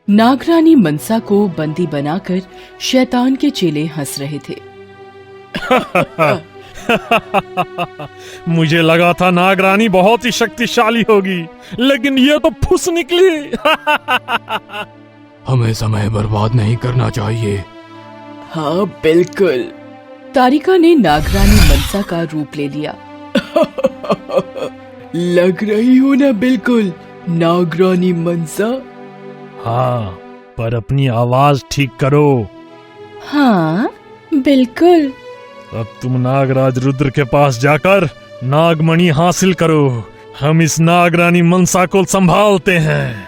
नागरानी मनसा को बंदी बनाकर शैतान के चेले हंस रहे थे। मुझे लगा था नागरानी बहुत ही शक्तिशाली होगी, लेकिन ये तो फुस निकली। हमें समय बर्बाद नहीं करना चाहिए। हाँ बिल्कुल। तारिका ने नागरानी मनसा का रूप ले लिया। लग रही हो ना बिल्कुल नागरानी मनसा। हाँ, पर अपनी आवाज ठीक करो। हाँ बिल्कुल। अब तुम नागराज रुद्र के पास जाकर नागमणि हासिल करो। हम इस नागरानी मनसा को संभालते हैं।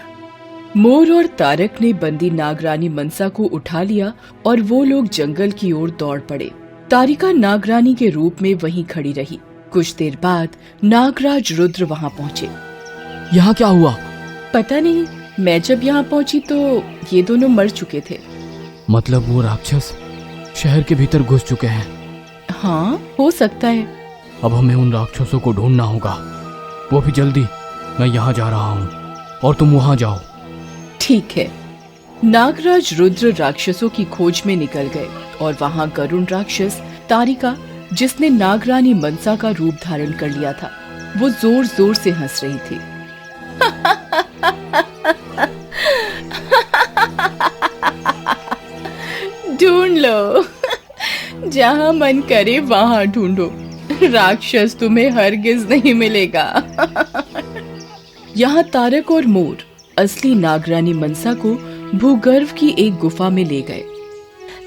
मोर और तारक ने बंदी नागरानी मनसा को उठा लिया और वो लोग जंगल की ओर दौड़ पड़े। तारिका नागरानी के रूप में वहीं खड़ी रही। कुछ देर बाद नागराज रुद्र वहाँ पहुँचे। यहाँ क्या हुआ? पता नहीं, मैं जब यहाँ पहुँची तो ये दोनों मर चुके थे। मतलब वो राक्षस शहर के भीतर घुस चुके हैं? हाँ हो सकता है। अब हमें उन राक्षसों को ढूंढना होगा, वो भी जल्दी। मैं यहाँ जा रहा हूँ और तुम वहाँ जाओ। ठीक है। नागराज रुद्र राक्षसों की खोज में निकल गए और वहाँ गरुण राक्षस तारिका, जिसने नागरानी मनसा का रूप धारण कर लिया था, वो जोर जोर से हंस रही थी। ढूंढ लो, जहाँ मन करे वहाँ ढूंढो, राक्षस तुम्हें हरगिज नहीं मिलेगा। यहाँ तारक और मोर असली नागरानी मनसा को भूगर्भ की एक गुफा में ले गए।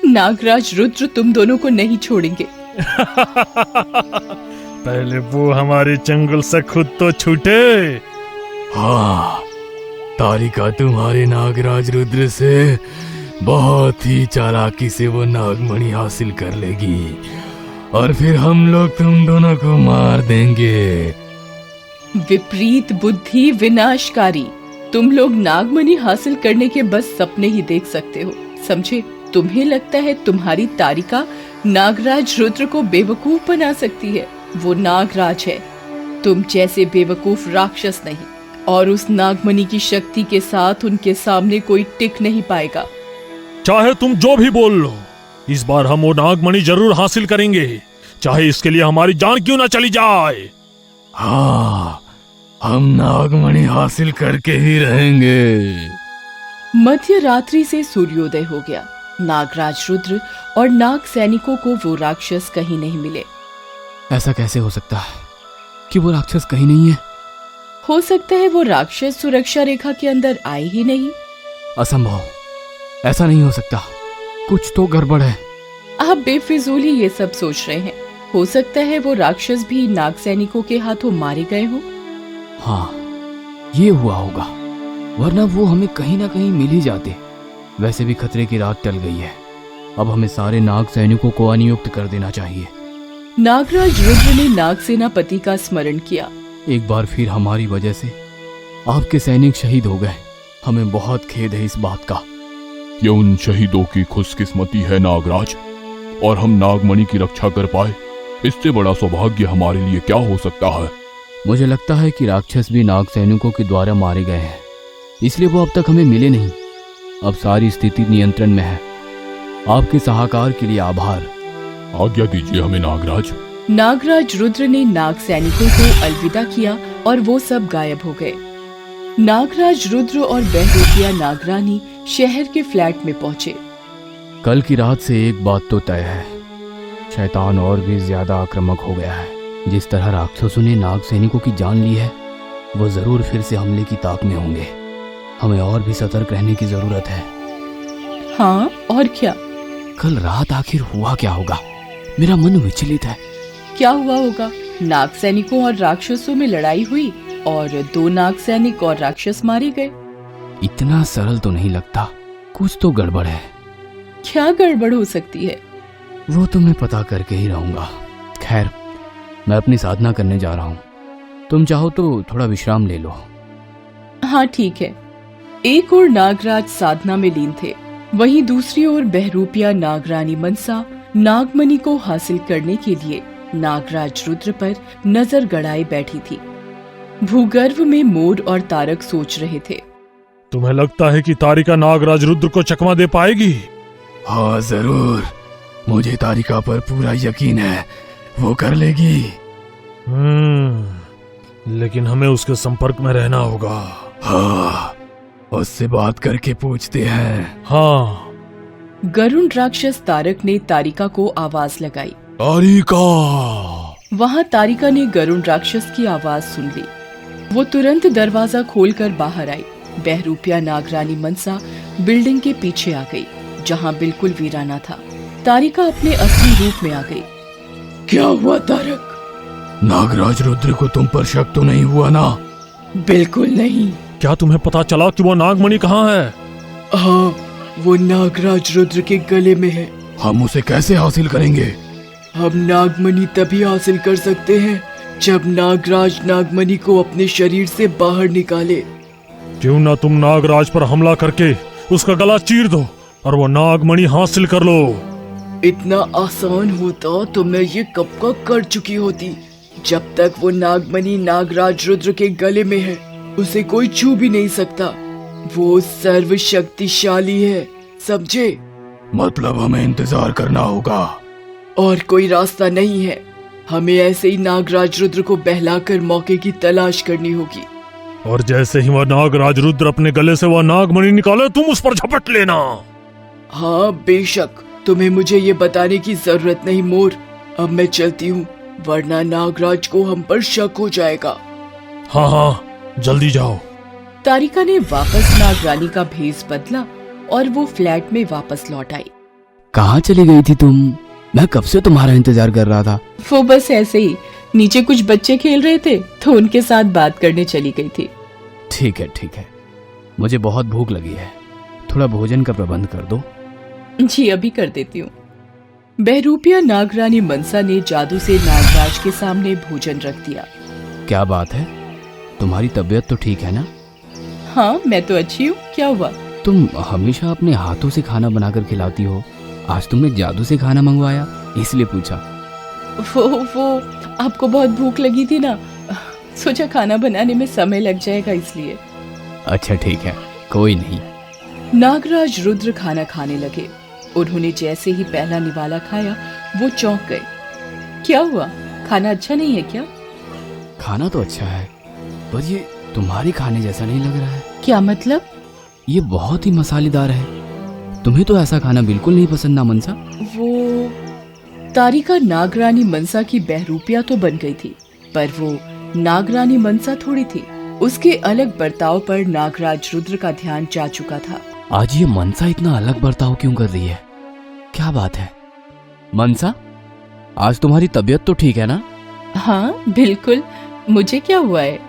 नागराज रुद्र तुम दोनों को नहीं छोड़ेंगे। पहले वो हमारे जंगल से खुद तो छूटे। हाँ, तारिका तुम्हारे नागराज रुद्र से बहुत ही चालाकी से वो नागमणि हासिल कर लेगी और फिर हम लोग तुम दोनों को मार देंगे। विपरीत बुद्धि विनाशकारी। तुम लोग नागमणि हासिल करने के बस सपने ही देख सकते हो, समझे? तुम्हें लगता है तुम्हारी तारिका नागराज रुद्र को बेवकूफ बना सकती है? वो नागराज है, तुम जैसे बेवकूफ राक्षस नहीं। और उस नागमणि की शक्ति के साथ उनके सामने कोई टिक नहीं पाएगा। चाहे तुम जो भी बोल लो, इस बार हम वो नागमणि जरूर हासिल करेंगे, चाहे इसके लिए हमारी जान क्यों ना चली जाए। हाँ, हम नागमणि हासिल करके ही रहेंगे। मध्य रात्रि से सूर्योदय हो गया। नागराज रुद्र और नाग सैनिकों को वो राक्षस कहीं नहीं मिले। ऐसा कैसे हो सकता है कि वो राक्षस कहीं नहीं है? हो सकता है वो राक्षस सुरक्षा रेखा के अंदर आए ही नहीं। असंभव, ऐसा नहीं हो सकता। कुछ तो गड़बड़ है। आप बेफिजूल ही ये सब सोच रहे हैं। हो सकता है वो राक्षस भी नाग सैनिकों के हाथों मारे गए हो। हाँ, ये हुआ होगा, वरना वो हमें कहीं ना कहीं मिल ही जाते। वैसे भी खतरे की रात टल गई है। अब हमें सारे नाग सैनिकों को अनियुक्त कर देना चाहिए। नागराज रुद्र ने नाग सेनापति का स्मरण किया। एक बार फिर हमारी वजह से आपके सैनिक शहीद हो गए। हमें बहुत खेद है इस बात का। ये उन शहीदों की खुशकिस्मती है नागराज, और हम नागमणि की रक्षा कर पाए, इससे बड़ा सौभाग्य हमारे लिए क्या हो सकता है। मुझे लगता है कि राक्षस भी नाग सैनिकों के द्वारा मारे गए हैं, इसलिए वो अब तक हमें मिले नहीं। अब सारी स्थिति नियंत्रण में है। आपके सहाकार के लिए आभार। आज्ञा दीजिए हमें नागराज। नागराज रुद्र ने नाग सैनिकों को अलविदा किया और वो सब गायब हो गए। नागराज रुद्र और बहरूपिया नागरानी शहर के फ्लैट में पहुंचे। कल की रात से एक बात तो तय है, शैतान और भी ज्यादा आक्रामक हो गया है। जिस तरह राक्षसों ने नाग सैनिकों की जान ली है, वो जरूर फिर से हमले की ताक में होंगे। हमें और भी सतर्क रहने की जरूरत है। हाँ, और क्या? कल रात आखिर हुआ क्या होगा? मेरा मन विचलित है। क्या हुआ होगा? नाग सैनिकों और राक्षसों में लड़ाई हुई और 2 नाग सैनिक और राक्षस मारे गए। इतना सरल तो नहीं लगता, कुछ तो गड़बड़ है। क्या गड़बड़ हो सकती है? वो तो मैं पता करके ही रहूंगा। खैर, मैं अपनी साधना करने जा रहा हूँ। तुम चाहो तो थोड़ा विश्राम ले लो। हाँ ठीक है। एक ओर नागराज साधना में लीन थे, वहीं दूसरी ओर बहरूपिया नागरानी मनसा नागमणि को हासिल करने के लिए नागराज रुद्र पर नजर गड़ाए बैठी थी। भूगर्भ में मोर और तारक सोच रहे थे। तुम्हें लगता है कि तारिका नागराज रुद्र को चकमा दे पाएगी? हाँ जरूर, मुझे तारिका पर पूरा यकीन है, वो कर लेगी। लेकिन हमें उसके संपर्क में रहना होगा। हाँ, उससे बात करके पूछते हैं। हाँ। गरुण राक्षस तारक ने तारिका को आवाज लगाई। तारिका! वहाँ तारिका ने गरुण राक्षस की आवाज सुन ली। वो तुरंत दरवाजा खोलकर बाहर आई। बहरूपिया नागरानी मनसा बिल्डिंग के पीछे आ गई, जहाँ बिल्कुल वीराना था। तारिका अपने असली रूप में आ गई। क्या हुआ तारक? नागराज रुद्र को तुम पर शक तो नहीं हुआ ना? बिल्कुल नहीं। क्या तुम्हें पता चला कि वो नागमणि कहाँ है? हाँ, वो नागराज रुद्र के गले में है। हम उसे कैसे हासिल करेंगे? हम नागमणि तभी हासिल कर सकते हैं जब नागराज नागमणि को अपने शरीर से बाहर निकाले। क्यों ना तुम नागराज पर हमला करके उसका गला चीर दो और वो नागमणि हासिल कर लो। इतना आसान होता तो मैं ये कब का कर चुकी होती। जब तक वो नागमणि नागराज रुद्र के गले में है, उसे कोई छू भी नहीं सकता। वो सर्वशक्तिशाली है, समझे? मतलब हमें इंतजार करना होगा और कोई रास्ता नहीं है। हमें ऐसे ही नागराज रुद्र को बहलाकर मौके की तलाश करनी होगी। और जैसे ही वह नागराज रुद्र अपने गले से वह नागमणि निकाले, तुम उस पर झपट लेना। हाँ बेशक, तुम्हें मुझे ये बताने की जरूरत नहीं मोर। अब मैं चलती हूँ, वरना नागराज को हम पर शक हो जाएगा। हाँ हाँ, जल्दी जाओ। तारिका ने वापस नागरानी का भेष बदला और वो फ्लैट में वापस लौट आई। कहाँ चली गई थी तुम? मैं कब से तुम्हारा इंतजार कर रहा था। वो बस ऐसे ही, नीचे कुछ बच्चे खेल रहे थे तो उनके साथ बात करने चली गई थी। ठीक है, मुझे बहुत भूख लगी है, थोड़ा भोजन का प्रबंध कर दो। जी अभी कर देती हूँ। बहरूपिया नागरानी मनसा ने जादू से नागराज के सामने भोजन रख दिया। क्या बात है, तुम्हारी तबीयत तो ठीक है ना? हाँ मैं तो अच्छी हूँ, क्या हुआ? तुम हमेशा अपने हाथों से खाना बनाकर खिलाती हो, आज तुमने जादू से खाना मंगवाया, इसलिए पूछा। वो आपको बहुत भूख लगी थी ना, सोचा खाना बनाने में समय लग जाएगा इसलिए। अच्छा ठीक है, कोई नहीं। नागराज रुद्र खाना खाने लगे। उन्होंने जैसे ही पहला निवाला खाया, वो चौंक गए। क्या हुआ, खाना अच्छा नहीं है क्या? खाना तो अच्छा है, पर ये तुम्हारे खाने जैसा नहीं लग रहा है। क्या मतलब? ये बहुत ही मसालेदार है। तुम्हें तो ऐसा खाना बिल्कुल नहीं पसंद ना मनसा? वो तारिका नागरानी मनसा की बहरूपिया तो बन गई थी, पर वो नागरानी मनसा थोड़ी थी। उसके अलग बर्ताव पर नागराज रुद्र का ध्यान जा चुका था। आज ये मनसा इतना अलग बर्ताव क्यों कर रही है? क्या बात है? मनसा, आज तुम्हारी तबीयत तो ठीक है ना? हाँ बिल्कुल, मुझे क्या हुआ है?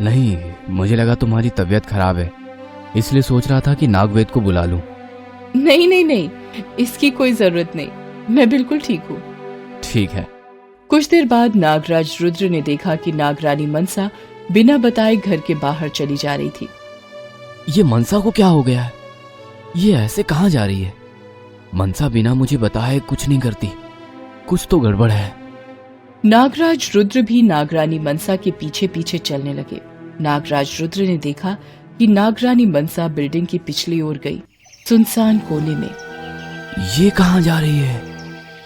नहीं, मुझे लगा तुम्हारी तबीयत खराब है, इसलिए सोच रहा था कि नागवेद को बुला लूं। नहीं, इसकी कोई जरूरत नहीं, मैं बिल्कुल ठीक हूँ। ठीक है। कुछ देर बाद नागराज रुद्र ने देखा कि नागरानी मनसा बिना बताए घर के बाहर चली जा रही थी। ये मनसा को क्या हो गया है? ये ऐसे कहाँ जा रही है? मनसा बिना मुझे बताए कुछ नहीं करती, कुछ तो गड़बड़ है। नागराज रुद्र भी नागरानी मनसा के पीछे पीछे चलने लगे। नागराज रुद्र ने देखा कि नागरानी मनसा बिल्डिंग की पिछली ओर गई, सुनसान कोने में। ये कहाँ जा रही है?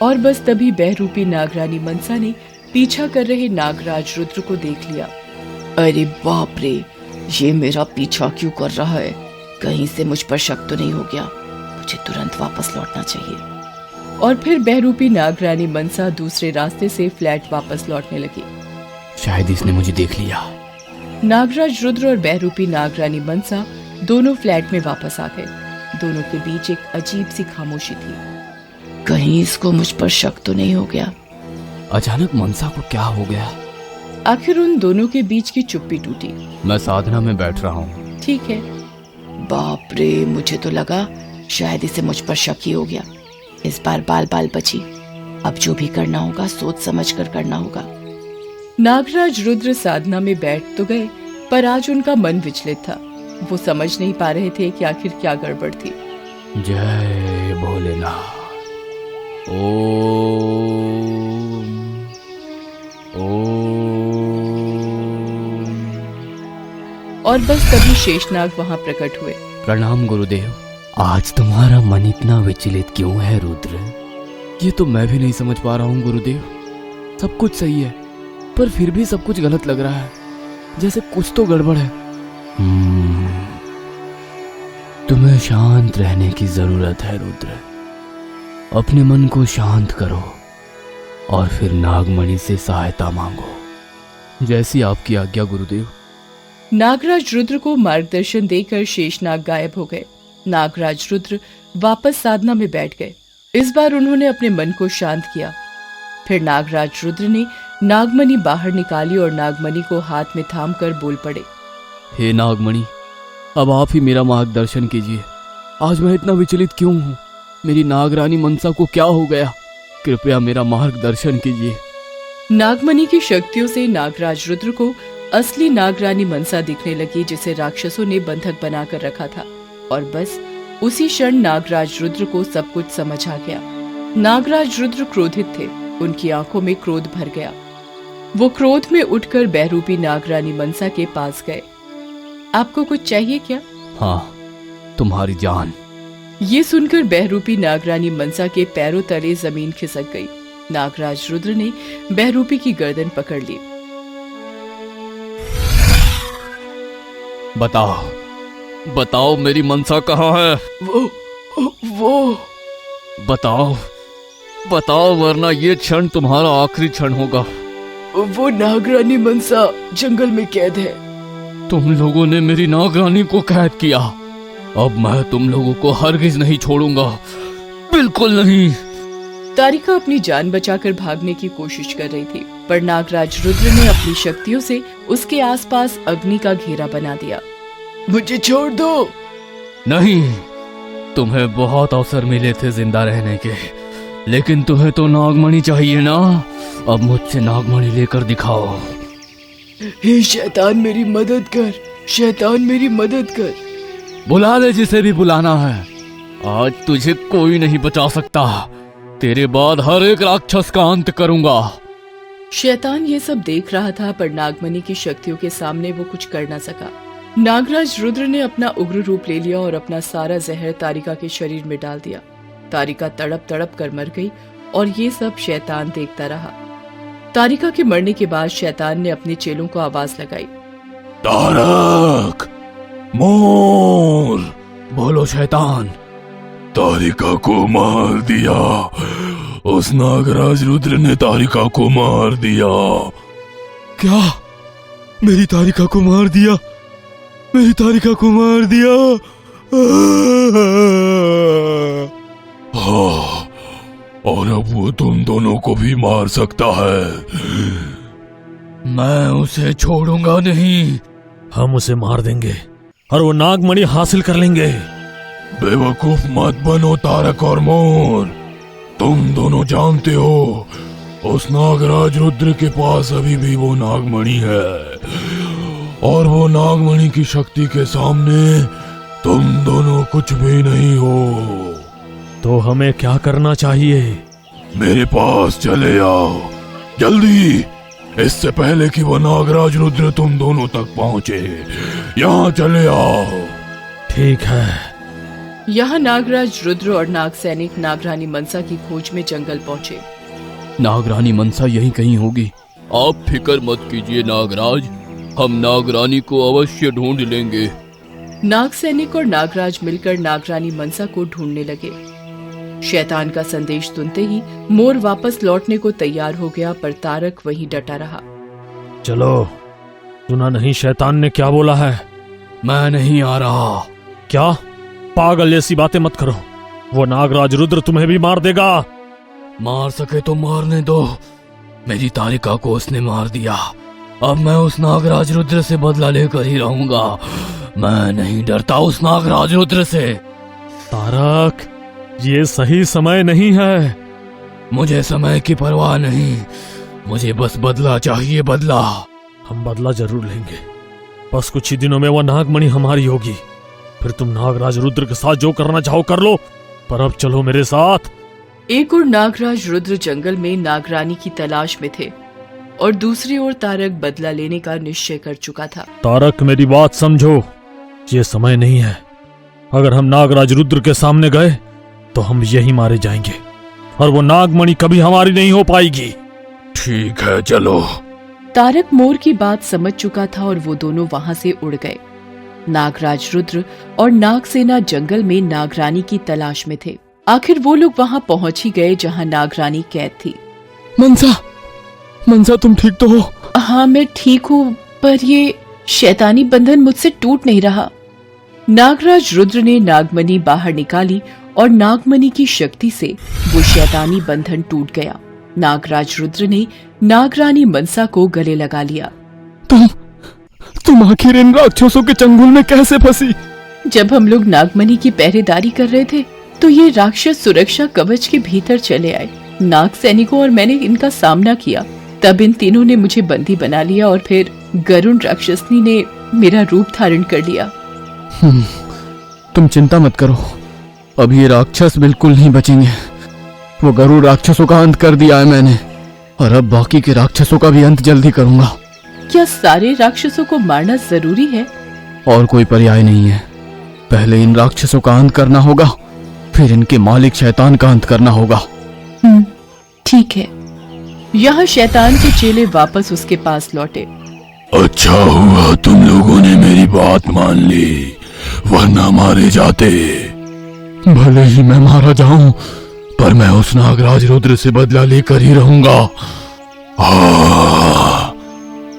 और बस तभी बहरूपी नागरानी मनसा ने पीछा कर रहे नागराज रुद्र को देख लिया। अरे बाप रे, ये मेरा पीछा क्यों कर रहा है? कहीं से मुझ पर शक तो नहीं हो गया? मुझे तुरंत वापस लौटना चाहिए। और फिर बहरूपी नागरानी मनसा दूसरे रास्ते से फ्लैट वापस लौटने लगी। शायद इसने मुझे देख लिया। नागराज रुद्र और बहरूपी नागरानी मनसा दोनों फ्लैट में वापस आ गए। दोनों के बीच एक अजीब सी खामोशी थी। कहीं इसको मुझ पर शक तो नहीं हो गया? अचानक मनसा को क्या हो गया? आखिर उन दोनों के बीच की चुप्पी टूटी। मैं साधना में बैठ रहा हूँ। ठीक है। बाप रे, मुझे तो लगा शायद इसे मुझ पर शक ही हो गया। इस बार बाल बाल बची। अब जो भी करना होगा सोच समझ कर करना होगा। नागराज रुद्र साधना में बैठ तो गए, पर आज उनका मन विचलित था। वो समझ नहीं पा रहे थे कि आखिर क्या गड़बड़ थी। जय भोलेनाथ। ओम ओम। और बस तभी शेषनाग वहां प्रकट हुए। प्रणाम गुरुदेव। आज तुम्हारा मन इतना विचलित क्यों है रुद्र? ये तो मैं भी नहीं समझ पा रहा हूँ गुरुदेव। सब कुछ सही है पर फिर भी सब कुछ गलत लग रहा है, जैसे कुछ तो गड़बड़ है। तुम्हें शांत रहने की जरूरत है रुद्र। अपने मन को शांत करो और फिर नागमणि से सहायता मांगो। जैसी आपकी आज्ञा गुरुदेव। नागराज रुद्र को मार्गदर्शन देकर शेषनाग गायब हो गए। नागराज रुद्र वापस साधना में बैठ गए। इस बार उन्होंने अपने मन को शांत किया। फिर नागराज रुद्र ने नागमणि बाहर निकाली और नागमणि को हाथ में थामकर बोल पड़े, हे नागमणि, अब आप ही मेरा मार्गदर्शन कीजिए। आज मैं इतना विचलित क्यों हूँ? मेरी नागरानी मनसा को क्या हो गया? कृपया मेरा मार्गदर्शन कीजिए। नागमणि की शक्तियों से नागराज रुद्र को असली नागरानी मनसा दिखने लगी, जिसे राक्षसों ने बंधक बनाकर रखा था। और बस उसी क्षण नागराज रुद्र को सब कुछ समझ आ गया। नागराज रुद्र क्रोधित थे। उनकी आंखों में क्रोध भर गया। वो क्रोध में उठकर बहरूपी नागरानी मनसा के पास गए। आपको कुछ चाहिए क्या? हाँ, तुम्हारी जान। ये सुनकर बहरूपी नागरानी मनसा के पैरों तले जमीन खिसक गई। नागराज रुद्र ने बहरूपी की गर्दन पकड़ ली। बताओ बताओ, मेरी मनसा कहाँ है? वो बताओ बताओ, वरना ये क्षण तुम्हारा आखिरी क्षण होगा। वो नागरानी मनसा जंगल में कैद है। तुम लोगों ने मेरी नागरानी को कैद किया। अब मैं तुम लोगों को हरगिज नहीं छोड़ूंगा, बिल्कुल नहीं। तारिका अपनी जान बचाकर भागने की कोशिश कर रही थी, पर नागराज रुद्र ने अपनी शक्तियों से उसके आसपास अग्नि का घेरा बना दिया। मुझे छोड़ दो। नहीं, तुम्हें बहुत अवसर मिले थे जिंदा रहने के, लेकिन तुम्हें तो नागमणि चाहिए ना। अब मुझसे नागमणि लेकर दिखाओ। हे शैतान, मेरी मदद कर। शैतान, मेरी मदद कर। बुला ले जिसे भी बुलाना है। आज तुझे कोई नहीं बचा सकता। तेरे बाद हर एक राक्षस का अंत करूंगा। शैतान ये सब देख रहा था, पर नागमणि की शक्तियों के सामने वो कुछ कर न सका। नागराज रुद्र ने अपना उग्र रूप ले लिया और अपना सारा जहर तारिका के शरीर में डाल दिया। तारिका तड़प तड़प कर मर गई और ये सब शैतान देखता रहा। तारिका के मरने के बाद शैतान ने अपने चेलों को आवाज लगाई, तारक, मोर। बोलो शैतान। तारिका को मार दिया। उस नागराज रुद्र ने तारिका को मार दिया। क्या? मेरी तारिका को मार दिया? मेरी तारिका को मार दिया? हाँ, और अब वो तुम दोनों को भी मार सकता है। मैं उसे छोड़ूंगा नहीं। हम उसे मार देंगे और वो नागमणि हासिल कर लेंगे। बेवकूफ मत बनो तारक और मोर। तुम दोनों जानते हो उस नागराज रुद्र के पास अभी भी वो नागमणि है, और वो नागमणि की शक्ति के सामने तुम दोनों कुछ भी नहीं हो। तो हमें क्या करना चाहिए? मेरे पास चले आओ जल्दी, इससे पहले कि वो नागराज रुद्र तुम दोनों तक पहुंचे। यहाँ चले आओ। ठीक है। यहाँ नागराज रुद्र और नाग सैनिक नागरानी मनसा की खोज में जंगल पहुंचे। नागरानी मनसा यहीं कहीं होगी। आप फिक्र मत कीजिए नागराज, हम नागरानी को अवश्य ढूंढ लेंगे। नाग सैनिक और नागराज मिलकर नागरानी मनसा को ढूंढने लगे। शैतान का संदेश सुनते ही मोर वापस लौटने को तैयार हो गया, पर तारक वहीं डटा रहा। चलो, सुना नहीं शैतान ने क्या बोला है? मैं नहीं आ रहा। क्या? पागल जैसी बातें मत करो। वो नागराज रुद्र तुम्हें भी मार देगा। मार सके तो मारने दो। मेरी तारिका को उसने मार दिया। अब मैं उस नागराज रुद्र से बदला लेकर ही रहूंगा। मैं नहीं डरता उस नागराज रुद्र से। तारक, ये सही समय नहीं है। मुझे समय की परवाह नहीं, मुझे बस बदला चाहिए, बदला। हम बदला जरूर लेंगे। बस कुछ ही दिनों में वो नागमणि हमारी होगी। फिर तुम नागराज रुद्र के साथ जो करना चाहो कर लो, पर अब चलो मेरे साथ। एक और नागराज रुद्र जंगल में नागरानी की तलाश में थे और दूसरी ओर तारक बदला लेने का निश्चय कर चुका था। तारक मेरी बात समझो, ये समय नहीं है। अगर हम नागराज रुद्र के सामने गए तो हम यही मारे जाएंगे और वो नागमणि कभी हमारी नहीं हो पाएगी। ठीक है, चलो। तारक मोर की बात समझ चुका था और वो दोनों वहां से उड़ गए। नागराज रुद्र और नागसेना जंगल में नागरानी की तलाश में थे। आखिर वो लोग वहां पहुंच ही गए जहां नागरानी कैद थी। मनसा तुम ठीक तो हो? हाँ, मैं ठीक हूँ, पर ये शैतानी बंधन मुझसे टूट नहीं रहा। नागराज रुद्र ने नागमणि बाहर निकाली और नागमणि की शक्ति से वो शैतानी बंधन टूट गया। नागराज रुद्र ने नागरानी मनसा को गले लगा लिया। तुम आखिर इन राक्षसों के चंगुल में कैसे फंसी? जब हम लोग नागमणि की पहरेदारी कर रहे थे तो ये राक्षस सुरक्षा कवच के भीतर चले आए। नाग सैनिकों और मैंने इनका सामना किया। तब इन तीनों ने मुझे बंदी बना लिया और फिर गरुण राक्षसनी ने मेरा रूप धारण कर लिया। तुम चिंता मत करो, अब ये राक्षस बिल्कुल नहीं बचेंगे। वो गरुड़ राक्षसों का अंत कर दिया है मैंने, और अब बाकी के राक्षसों का भी अंत जल्दी करूंगा। क्या सारे राक्षसों को मारना जरूरी है? और कोई पर्याय नहीं है। पहले इन राक्षसों का अंत करना होगा, फिर इनके मालिक शैतान का अंत करना होगा। ठीक है। यहाँ शैतान के चेले वापस उसके पास लौटे। अच्छा हुआ तुम लोगों ने मेरी बात मान ली, वरना मारे जाते। भले ही मैं मारा जाऊं, पर मैं उस नागराज रुद्र से बदला लेकर ही रहूंगा।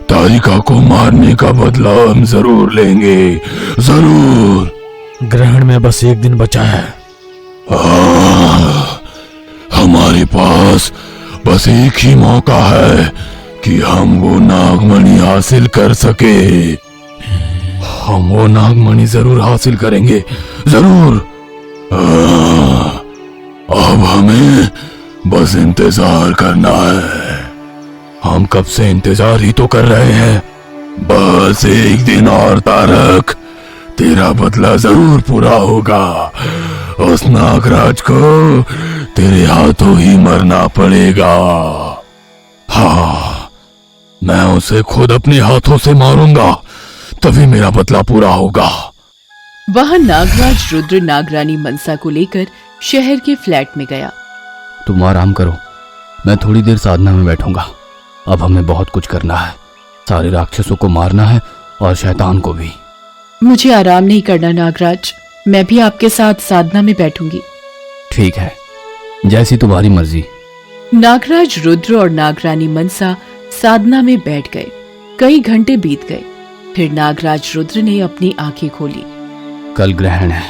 तारिका को मारने का बदला हम जरूर लेंगे, जरूर। ग्रहण में बस एक दिन बचा है। हमारे पास बस एक ही मौका है कि हम वो नागमणि हासिल कर सके। हम वो नागमणि जरूर हासिल करेंगे, जरूर। अब हमें बस इंतजार करना है। हम कब से इंतजार ही तो कर रहे हैं। बस एक दिन और तारक, तेरा बदला जरूर पूरा होगा। उस नागराज को तेरे हाथों ही मरना पड़ेगा। हाँ, मैं उसे खुद अपने हाथों से मारूंगा, तभी मेरा बदला पूरा होगा। वहाँ नागराज रुद्र नागरानी मनसा को लेकर शहर के फ्लैट में गया। तुम आराम करो, मैं थोड़ी देर साधना में बैठूंगा। अब हमें बहुत कुछ करना है। सारे राक्षसों को मारना है और शैतान को भी। मुझे आराम नहीं करना नागराज, मैं भी आपके साथ साधना में बैठूंगी। ठीक है, जैसी तुम्हारी मर्जी। नागराज रुद्र और नागरानी मनसा साधना में बैठ गए। कई घंटे बीत गए। फिर नागराज रुद्र ने अपनी आंखें खोली। कल ग्रहण है,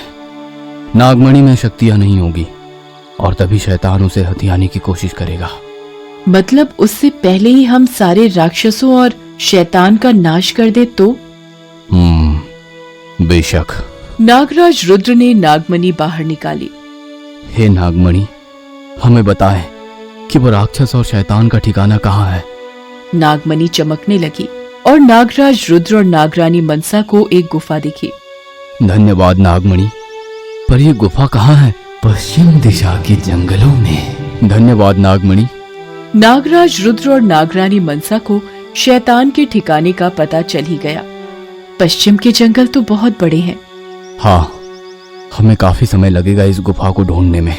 नागमणि में शक्तियां नहीं होगी और तभी शैतान उसे हथियाने की कोशिश करेगा। मतलब उससे पहले ही हम सारे राक्षसों और शैतान का नाश कर दे तो? बेशक। नागराज रुद्र ने नागमणि बाहर निकाली। हे नागमणि, हमें बताएं कि वो राक्षस और शैतान का ठिकाना कहाँ है। नागमणि चमकने लगी और नागराज रुद्र और नागरानी मनसा को एक गुफा दिखी। धन्यवाद नागमणि, पर ये गुफा कहाँ है? पश्चिम दिशा के जंगलों में। धन्यवाद नागमणि। नागराज रुद्र और नागरानी मनसा को शैतान के ठिकाने का पता चल ही गया। पश्चिम के जंगल तो बहुत बड़े हैं। हाँ, हमें काफी समय लगेगा इस गुफा को ढूंढने में।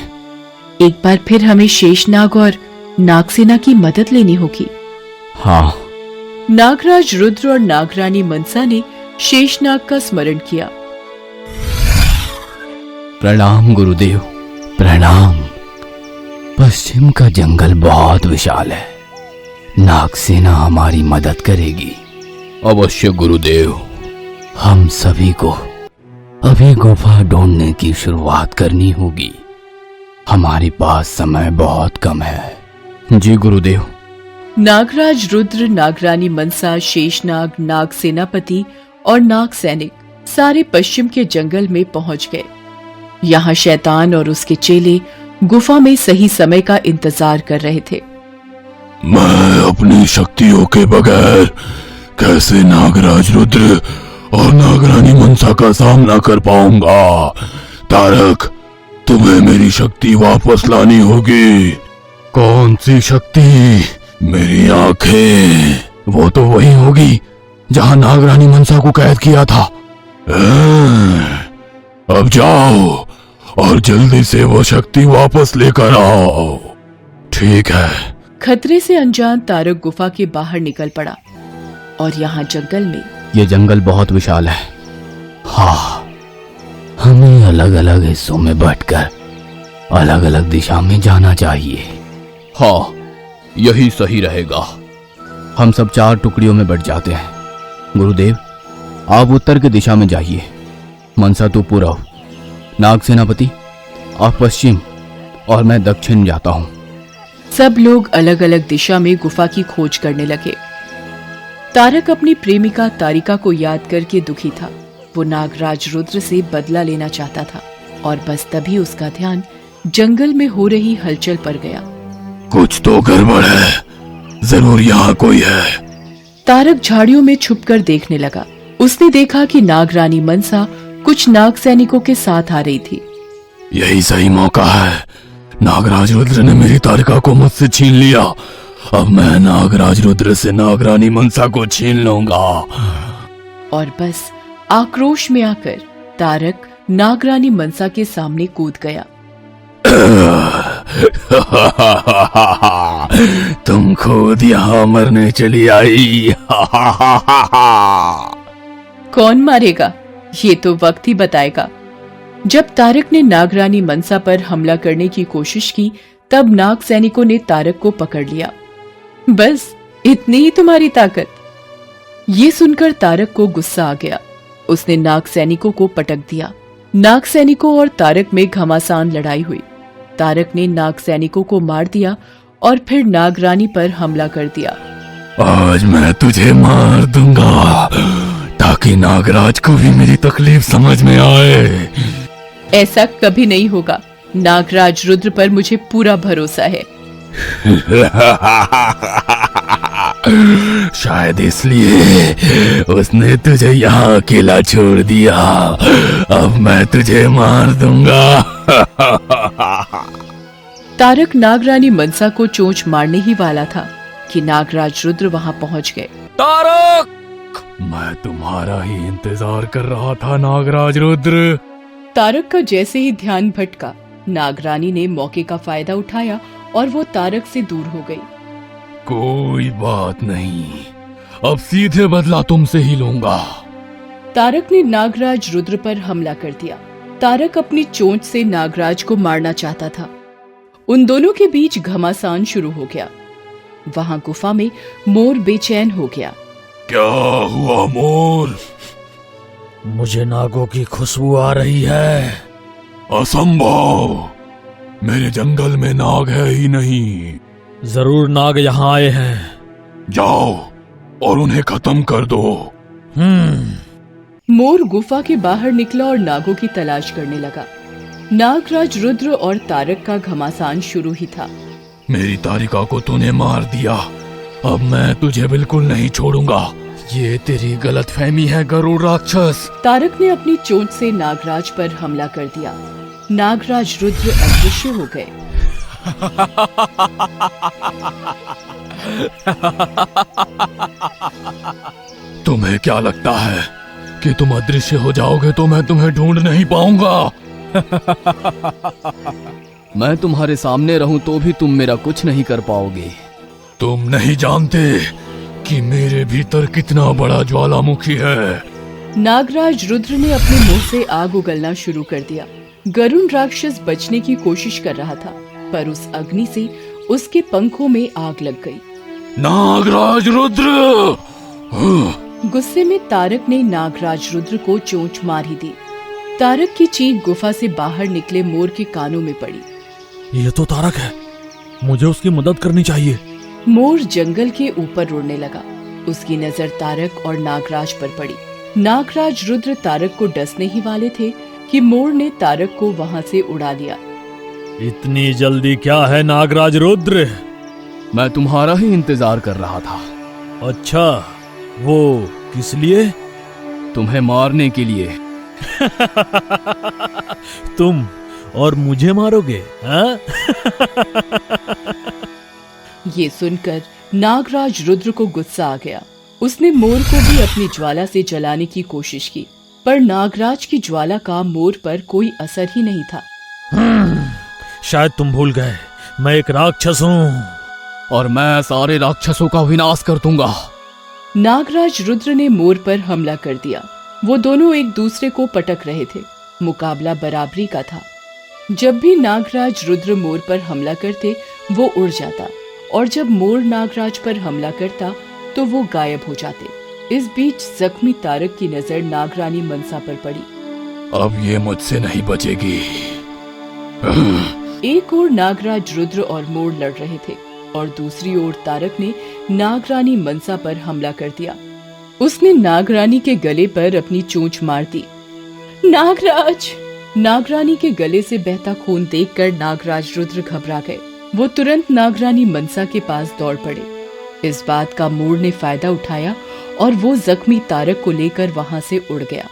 एक बार फिर हमें शेषनाग और नागसेना की मदद लेनी होगी। हाँ। नागराज रुद्र और नागरानी मनसा ने शेषनाग का स्मरण किया। प्रणाम गुरुदेव, प्रणाम। पश्चिम का जंगल बहुत विशाल है, नागसेना हमारी मदद करेगी। अवश्य गुरुदेव। हम सभी को अभी गुफा ढूंढने की शुरुआत करनी होगी। हमारे पास समय बहुत कम है। जी गुरुदेव। नागराज रुद्र, नागरानी मनसा, शेषनाग, नाग सेनापति और नाग सैनिक सारे पश्चिम के जंगल में पहुंच गए। यहाँ शैतान और उसके चेले गुफा में सही समय का इंतजार कर रहे थे। मैं अपनी शक्तियों के बगैर कैसे नागराज रुद्र और नागरानी मनसा का सामना कर पाऊंगा। तारक, तुम्हें मेरी शक्ति वापस लानी होगी। कौन सी शक्ति? मेरी आंखें, वो तो वही होगी जहां नागरानी मनसा को कैद किया था। अब जाओ और जल्दी से वो शक्ति वापस लेकर आओ। ठीक है। खतरे से अनजान तारक गुफा के बाहर निकल पड़ा और यहाँ जंगल में ये जंगल बहुत विशाल है। हाँ, हमें अलग अलग हिस्सों में बांटकर अलग अलग दिशा में जाना चाहिए। हाँ, यही सही रहेगा। हम सब 4 टुकड़ियों में बट जाते हैं। गुरुदेव, आप उत्तर की दिशा में जाइए। मनसा तू पूर्व, नाग सेनापति आप पश्चिम और मैं दक्षिण जाता हूँ। सब लोग अलग अलग दिशा में गुफा की खोज करने लगे। तारक अपनी प्रेमिका तारिका को याद करके दुखी था। वो नागराज रुद्र से बदला लेना चाहता था और बस तभी उसका ध्यान जंगल में हो रही हलचल पर गया। कुछ तो गड़बड़ है, जरूर यहाँ कोई है। तारक झाड़ियों में छुपकर देखने लगा। उसने देखा कि नागरानी मनसा कुछ नाग सैनिकों के साथ आ रही थी। यही सही मौका है। नागराज रुद्र ने मेरी तारिका को मुझसे छीन लिया। अब मैं नागराज रुद्र से नागरानी मनसा को छीन लूंगा। और बस आक्रोश में आकर तारक नागरानी मनसा के सामने कूद गया। तुम खुद यहाँ मरने चली आई। कौन मारेगा ये तो वक्त ही बताएगा। जब तारक ने नागरानी मनसा पर हमला करने की कोशिश की तब नाग सैनिकों ने तारक को पकड़ लिया। बस इतनी ही तुम्हारी ताकत? ये सुनकर तारक को गुस्सा आ गया। उसने नाग सैनिकों को पटक दिया। नाग सैनिकों और तारक में घमासान लड़ाई हुई। तारक ने नाग सैनिकों को मार दिया और फिर नागरानी पर हमला कर दिया। आज मैं तुझे मार दूंगा ताकि नागराज को भी मेरी तकलीफ समझ में आए। ऐसा कभी नहीं होगा। नागराज रुद्र पर मुझे पूरा भरोसा है। शायद इसलिए उसने तुझे यहाँ अकेला छोड़ दिया। अब मैं तुझे मार दूंगा। तारक नागरानी मनसा को चोंच मारने ही वाला था कि नागराज रुद्र वहां पहुंच गए। तारक, मैं तुम्हारा ही इंतजार कर रहा था नागराज रुद्र। तारक का जैसे ही ध्यान भटका, नागरानी ने मौके का फायदा उठाया और वो तारक से दूर हो गई। कोई बात नहीं, अब सीधे बदला तुमसे ही लूंगा। तारक ने नागराज रुद्र पर हमला कर दिया। तारक अपनी चोंच से नागराज को मारना चाहता था। उन दोनों के बीच घमासान शुरू हो गया। वहां गुफा में मोर बेचैन हो गया। क्या हुआ मोर? मुझे नागों की खुशबू आ रही है। असंभव, मेरे जंगल में नाग है ही नहीं। जरूर नाग यहाँ आए हैं। जाओ और उन्हें खत्म कर दो। मोर गुफा के बाहर निकला और नागों की तलाश करने लगा। नागराज रुद्र और तारक का घमासान शुरू ही था। मेरी तारिका को तूने मार दिया, अब मैं तुझे बिल्कुल नहीं छोड़ूंगा। ये तेरी गलतफहमी है गरुड़ राक्षस। तारक ने अपनी चोंच से नागराज पर हमला कर दिया। नागराज रुद्र अदृश्य हो गए। तुम्हें क्या लगता है कि तुम अदृश्य हो जाओगे तो मैं तुम्हें ढूंढ नहीं पाऊंगा? मैं तुम्हारे सामने रहूं तो भी तुम मेरा कुछ नहीं कर पाओगे। तुम नहीं जानते कि मेरे भीतर कितना बड़ा ज्वालामुखी है। नागराज रुद्र ने अपने मुंह से आग उगलना शुरू कर दिया। गरुड़ राक्षस बचने की कोशिश कर रहा था, पर उस अग्नि से उसके पंखों में आग लग गई। नागराज रुद्र! गुस्से में तारक ने नागराज रुद्र को चोंच मार ही दी। तारक की चीख गुफा से बाहर निकले मोर के कानों में पड़ी। ये तो तारक है, मुझे उसकी मदद करनी चाहिए। मोर जंगल के ऊपर उड़ने लगा। उसकी नजर तारक और नागराज पर पड़ी। नागराज रुद्र तारक को डसने ही वाले थे कि मोर ने तारक को वहां से उड़ा लिया। इतनी जल्दी क्या है नागराज रुद्र? मैं तुम्हारा ही इंतजार कर रहा था। अच्छा, वो किस लिए? तुम्हें मारने के लिए। तुम और मुझे मारोगे? हाँ? ये सुनकर नागराज रुद्र को गुस्सा आ गया। उसने मोर को भी अपनी ज्वाला से जलाने की कोशिश की, पर नागराज की ज्वाला का मोर पर कोई असर ही नहीं था। शायद तुम भूल गए, मैं एक राक्षस हूँ और मैं सारे राक्षसों का विनाश कर दूंगा। नागराज रुद्र ने मोर पर हमला कर दिया। वो दोनों एक दूसरे को पटक रहे थे। मुकाबला बराबरी का था। जब भी नागराज रुद्र मोर पर हमला करते वो उड़ जाता, और जब मोर नागराज पर हमला करता तो वो गायब हो जाते। इस बीच जख्मी तारक की नजर नागरानी मनसा पर पड़ी। अब ये मुझसे नहीं बचेगी। एक ओर नागराज रुद्र और मोर लड़ रहे थे और दूसरी ओर तारक ने नागरानी मनसा पर हमला कर दिया। उसने नागरानी के गले पर अपनी चोंच मार दी। नागराज! नागरानी के गले से बहता खून देखकर नागराज रुद्र घबरा गए। वो तुरंत नागरानी मनसा के पास दौड़ पड़े। इस बात का मोर ने फायदा उठाया और वो जख्मी तारक को लेकर वहां से उड़ गया।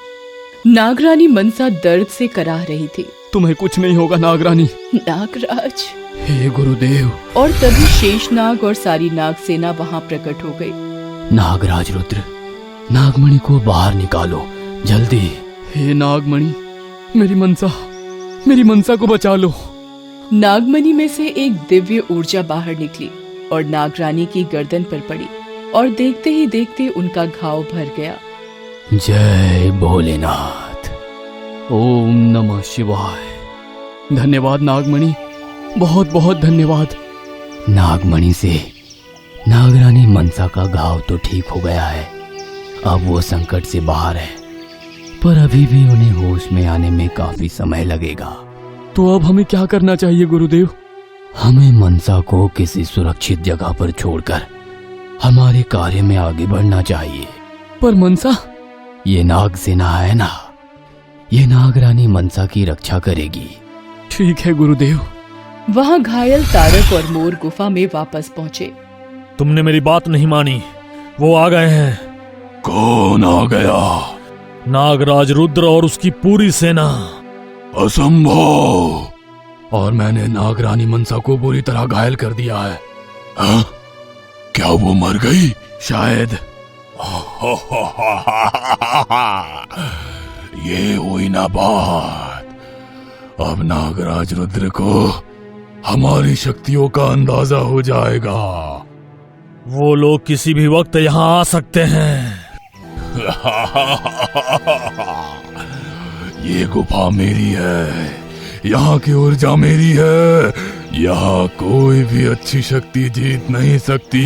नागरानी मनसा दर्द से कराह रही थी। तुम्हें कुछ नहीं होगा नागरानी। नागराज! हे गुरुदेव। और तभी शेषनाग और सारी नाग सेना वहां प्रकट हो गई। नागराज रुद्र, नागमणि को बाहर निकालो जल्दी। हे नागमणि, मेरी मनसा को बचा लो। नागमणि में से एक दिव्य ऊर्जा बाहर निकली और नागरानी की गर्दन पर पड़ी, और देखते ही देखते उनका घाव भर गया। जय भोलेनाथ। ओम नमः शिवाय। धन्यवाद नागमणि, बहुत बहुत धन्यवाद। नागमणि से नागरानी मनसा का घाव तो ठीक हो गया है। अब वो संकट से बाहर है, पर अभी भी उन्हें होश में आने में काफी समय लगेगा। तो अब हमें क्या करना चाहिए गुरुदेव? हमें मनसा को किसी सुरक्षित जगह पर छोड़कर हमारे कार्य में आगे बढ़ना चाहिए। पर मनसा? ये नाग सेना है ना, ये नागरानी मनसा की रक्षा करेगी। ठीक है गुरुदेव। वहां घायल तारक और मोर गुफा में वापस पहुंचे। तुमने मेरी बात नहीं मानी, वो आ गए हैं। कौन आ गया? नागराज रुद्र और उसकी पूरी सेना। असंभव। और मैंने नागरानी मनसा को बुरी तरह घायल कर दिया है। हाँ? क्या वो मर गई? शायद। ये हुई ना बात। अब नागराज रुद्र को हमारी शक्तियों का अंदाजा हो जाएगा। वो लोग किसी भी वक्त यहाँ आ सकते हैं। ये गुफा मेरी है, यहाँ की ऊर्जा मेरी है, यहाँ कोई भी अच्छी शक्ति जीत नहीं सकती।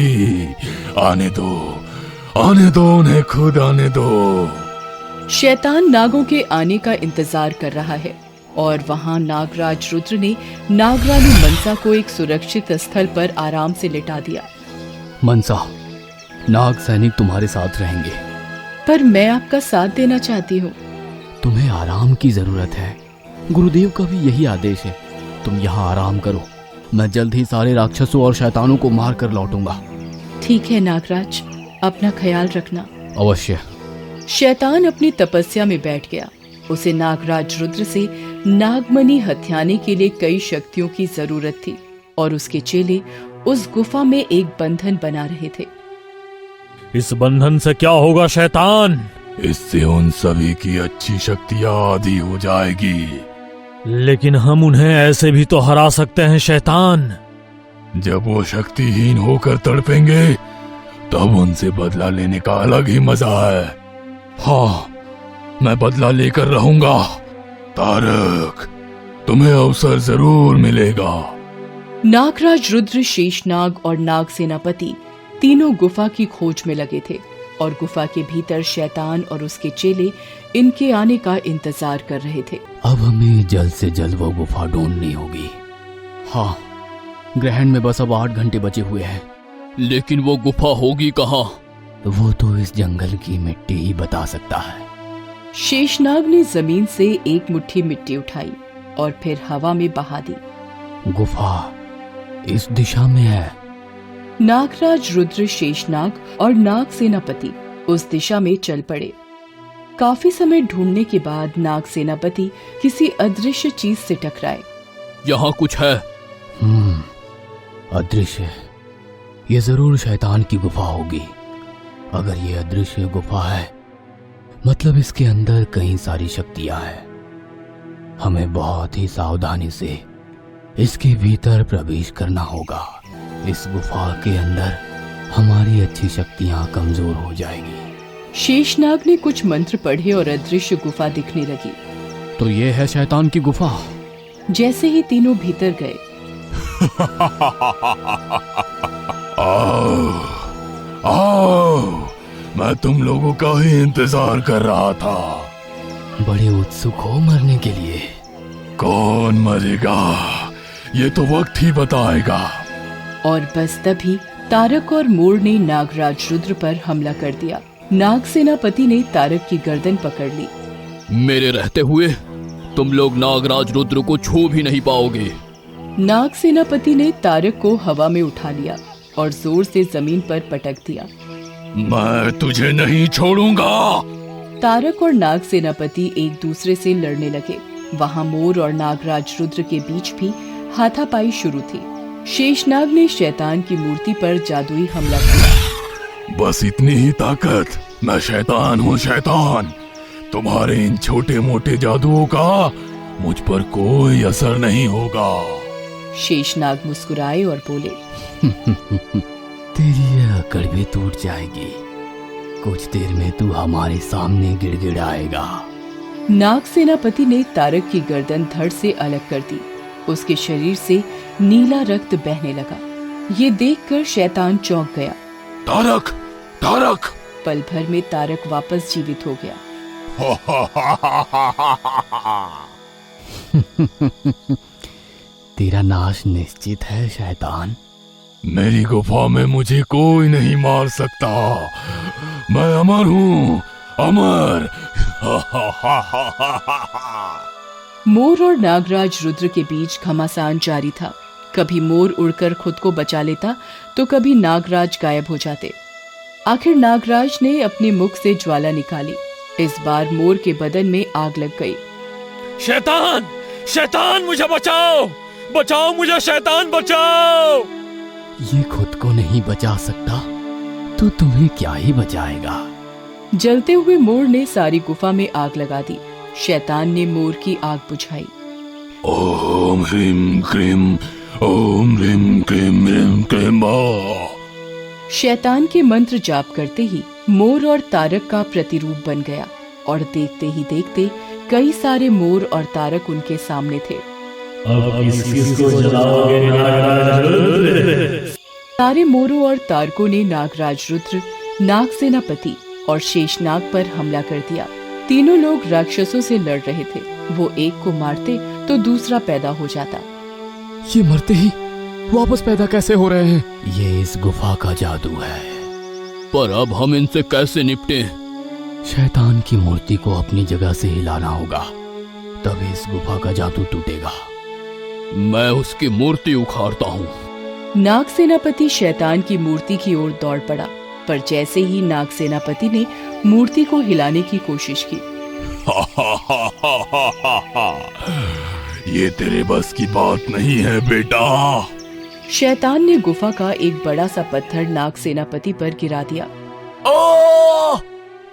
आने दो उन्हें, खुद आने दो। शैतान नागों के आने का इंतजार कर रहा है, और वहां नागराज रुद्र ने नागरानी मनसा को एक सुरक्षित स्थल पर आराम से लिटा दिया। मनसा, नाग सैनिक तुम्हारे साथ रहेंगे। पर मैं आपका साथ देना चाहती हूँ। तुम्हें आराम की जरूरत है, गुरुदेव का भी यही आदेश है। तुम यहाँ आराम करो, मैं जल्द ही सारे राक्षसों और शैतानों को मार कर लौटूंगा। ठीक है नागराज, अपना ख्याल रखना। अवश्य। शैतान अपनी तपस्या में बैठ गया। उसे नागराज रुद्र से नागमणि हथियाने के लिए कई शक्तियों की जरूरत थी, और उसके चेले उस गुफा में एक बंधन बना रहे थे। इस बंधन से क्या होगा शैतान? इससे उन सभी की अच्छी शक्तियां आधी हो जाएगी। लेकिन हम उन्हें ऐसे भी तो हरा सकते हैं शैतान। जब वो शक्तिहीन होकर तड़पेंगे तब उनसे बदला लेने का अलग ही मजा है। हाँ, मैं बदला लेकर रहूंगा। तारक, तुम्हें अवसर जरूर मिलेगा। नागराज रुद्र, शेषनाग और नाग सेनापति तीनों गुफा की खोज में लगे थे, और गुफा के भीतर शैतान और उसके चेले इनके आने का इंतजार कर रहे थे। अब हमें जल्द से जल्द वो गुफा ढूंढनी होगी। हाँ, ग्रहण में बस अब 8 घंटे बचे हुए हैं। लेकिन वो गुफा होगी कहाँ? वो तो इस जंगल की मिट्टी ही बता सकता है। शेषनाग ने जमीन से एक मुट्ठी मिट्टी उठाई और फिर हवा में बहा दी। गुफा इस दिशा में है। नागराज रुद्र, शेषनाग और नाग सेनापति उस दिशा में चल पड़े। काफी समय ढूंढने के बाद नाग सेनापति किसी अदृश्य चीज से टकराए। यहाँ कुछ है। अदृश्य। ये जरूर शैतान की गुफा होगी। अगर ये अदृश्य गुफा है मतलब इसके अंदर कई सारी शक्तियां हैं। हमें बहुत ही सावधानी से इसके भीतर प्रवेश करना होगा। इस गुफा के अंदर हमारी अच्छी शक्तियां कमजोर हो जाएगी। शेषनाग ने कुछ मंत्र पढ़े और अदृश्य गुफा दिखने लगी। तो ये है शैतान की गुफा। जैसे ही तीनों भीतर गए, आओ, आओ, मैं तुम लोगों का ही इंतजार कर रहा था। बड़े उत्सुक हो मरने के लिए। कौन मरेगा ये तो वक्त ही बताएगा। और बस तभी तारक और मोर ने नागराज रुद्र पर हमला कर दिया। नाग सेनापति ने तारक की गर्दन पकड़ ली। मेरे रहते हुए तुम लोग नागराज रुद्र को छू भी नहीं पाओगे। नाग सेनापति ने तारक को हवा में उठा लिया और जोर से जमीन पर पटक दिया। मैं तुझे नहीं छोड़ूंगा। तारक और नाग सेनापति एक दूसरे से लड़ने लगे। वहाँ मोर और नागराज रुद्र के बीच भी हाथापाई शुरू थी। शेषनाग ने शैतान की मूर्ति पर जादुई हमला किया। बस इतनी ही ताकत। मैं शैतान हूँ, शैतान। तुम्हारे इन छोटे मोटे जादुओं का मुझ पर कोई असर नहीं होगा। शेषनाग मुस्कुराए और बोले, तेरी यह अकड़ भी टूट जाएगी। कुछ देर में तू हमारे सामने गिड़गिड़ाएगा। नाग सेनापति ने तारक की गर्दन धड़ से अलग कर दी। उसके शरीर से नीला रक्त बहने लगा। ये देखकर शैतान चौंक गया। तारक, तारक! पल भर में तारक वापस जीवित हो गया। तेरा नाश निश्चित है शैतान। मेरी गुफा में मुझे कोई नहीं मार सकता। मैं अमर हूँ, अमर। मोर और नागराज रुद्र के बीच घमासान जारी था। कभी मोर उड़कर खुद को बचा लेता तो कभी नागराज गायब हो जाते। आखिर नागराज ने अपने मुख से ज्वाला निकाली। इस बार मोर के बदन में आग लग गई। शैतान, शैतान मुझे बचाओ, बचाओ मुझे, शैतान बचाओ। ये खुद को नहीं बचा सकता तो तुम्हें क्या ही बचाएगा। जलते हुए मोर ने सारी गुफा में आग लगा दी। शैतान ने मोर की आग बुझाई। ओम ह्रीम क्रीम, ओम ह्रीम क्रीम ह्रीम क्रीम। शैतान के मंत्र जाप करते ही मोर और तारक का प्रतिरूप बन गया और देखते ही देखते कई सारे मोर और तारक उनके सामने थे। सारे मोरों और तारकों ने नागराज रुद्र, नाग सेनापति और शेषनाग पर हमला कर दिया। तीनों लोग राक्षसों से लड़ रहे थे। वो एक को मारते तो दूसरा पैदा हो जाता। ये मरते ही वापस पैदा कैसे हो रहे हैं? ये इस गुफा का जादू है। पर अब हम इनसे कैसे निपटें? शैतान की मूर्ति को अपनी जगह से हिलाना होगा, तभी इस गुफा का जादू टूटेगा। मैं उसकी मूर्ति उखाड़ता हूँ। नाग सेनापति शैतान की मूर्ति की ओर दौड़ पड़ा, पर जैसे ही नाग सेनापति ने मूर्ति को हिलाने की कोशिश की, ये तेरे बस की बात नहीं है बेटा। शैतान ने गुफा का एक बड़ा सा पत्थर नाग सेनापति पर गिरा दिया।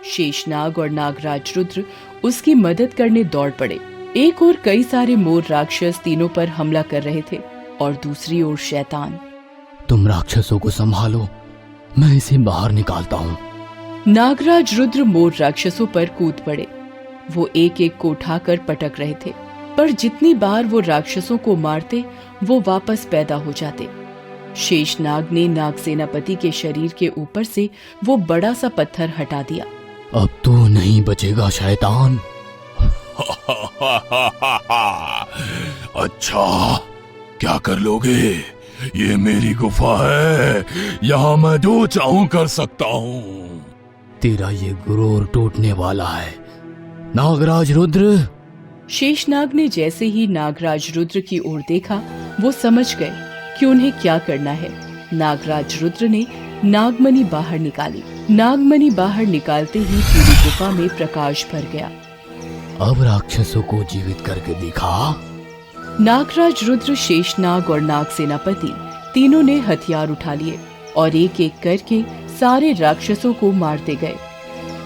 शेषनाग और नागराज रुद्र उसकी मदद करने दौड़ पड़े। एक ओर कई सारे मोर राक्षस तीनों पर हमला कर रहे थे और दूसरी ओर शैतान। तुम राक्षसों को संभालो, मैं इसे बाहर निकालता हूँ। नागराज रुद्र मोर राक्षसों पर कूद पड़े। वो एक एक को उठाकर पटक रहे थे, पर जितनी बार वो राक्षसों को मारते वो वापस पैदा हो जाते। शेषनाग ने नाग सेनापति के शरीर के ऊपर से वो बड़ा सा पत्थर हटा दिया। अब तो नहीं बचेगा शैतान। अच्छा, क्या कर लोगे? ये मेरी गुफा है, यहाँ मैं जो चाहूँ कर सकता हूँ। तेरा ये गुरूर टूटने वाला है नागराज रुद्र। शेषनाग ने जैसे ही नागराज रुद्र की ओर देखा, वो समझ गए कि उन्हें क्या करना है। नागराज रुद्र ने नागमणि बाहर निकाली। नागमणि बाहर निकालते ही पूरी गुफा में प्रकाश भर गया। अब राक्षसों को जीवित करके दिखा। नागराज रुद्र, शेषनाग और नाग सेनापति तीनों ने हथियार उठा लिए। और एक एक करके सारे राक्षसों को मारते गए।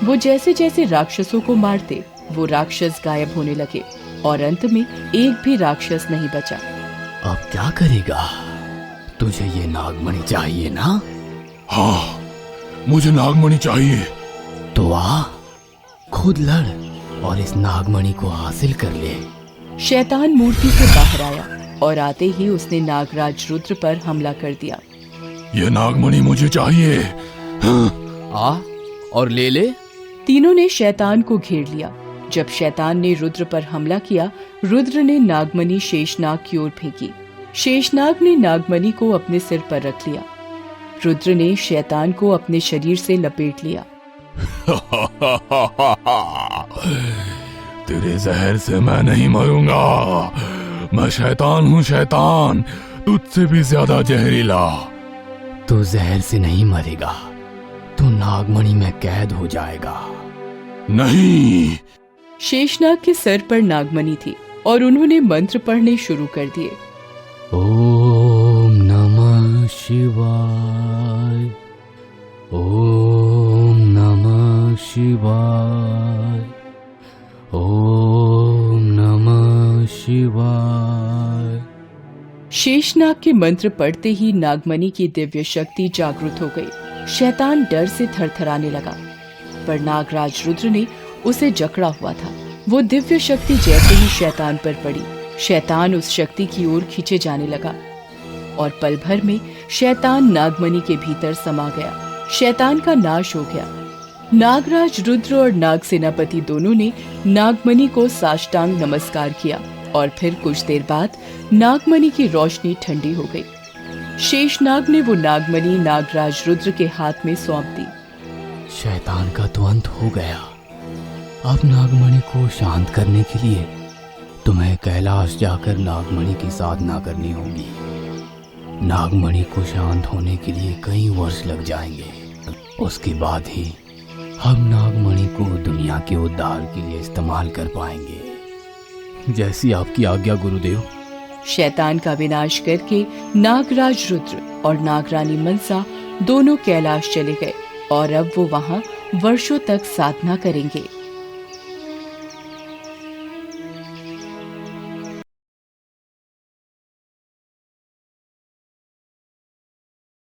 वो जैसे जैसे राक्षसों को मारते वो राक्षस गायब होने लगे और अंत में एक भी राक्षस नहीं बचा। अब क्या करेगा? तुझे ये नागमणि चाहिए ना? हाँ, मुझे नागमणि चाहिए। तो आ, खुद लड़ और इस नागमणि को हासिल कर ले। शैतान मूर्ति से बाहर आया और आते ही उसने नागराज रुद्र पर हमला कर दिया। ये नागमणि मुझे चाहिए। हाँ। आ और ले ले। तीनों ने शैतान को घेर लिया। जब शैतान ने रुद्र पर हमला किया, रुद्र ने नागमणि शेषनाग की ओर फेंकी। शेषनाग ने नागमणि को अपने सिर पर रख लिया। रुद्र ने शैतान को अपने शरीर से लपेट लिया। तेरे जहर से मैं नहीं मरूंगा। मैं शैतान हूँ, शैतान, तुझसे भी ज्यादा जहरीला। तू जहर से नहीं मरेगा, तू नागमणि में कैद हो जाएगा। नहीं। शेषनाग के सर पर नागमणि थी और उन्होंने मंत्र पढ़ने शुरू कर दिए। ओम नमः शिवाय, ओम नमः शिवाय, ओम नमः शिवाय। शेषनाग के मंत्र पढ़ते ही नागमणि की दिव्य शक्ति जागृत हो गई। शैतान डर से थरथराने लगा, पर नागराज रुद्र ने उसे जकड़ा हुआ था। वो दिव्य शक्ति जैसे ही शैतान पर पड़ी, शैतान उस शक्ति की ओर खींचे जाने लगा और पल भर में शैतान नागमणि के भीतर समा गया। शैतान का नाश हो गया। नागराज रुद्र और नाग सेनापति दोनों ने नागमणि को साष्टांग नमस्कार किया और फिर कुछ देर बाद नागमणि की रोशनी ठंडी हो गई। शेषनाग ने वो नागमणि नागराज रुद्र के हाथ में सौंप दी। शैतान का तो अंत हो गया। अब नागमणि को शांत करने के लिए तुम्हें कैलाश जाकर नागमणि की साधना करनी होगी। नागमणि को शांत होने के लिए कई वर्ष लग जाएंगे। उसके बाद ही हम नागमणि को दुनिया के उद्धार के लिए इस्तेमाल कर पाएंगे। जैसी आपकी आज्ञा गुरुदेव। शैतान का विनाश करके नागराज रुद्र और नागरानी मनसा दोनों कैलाश चले गए और अब वो वहां वर्षों तक साधना करेंगे।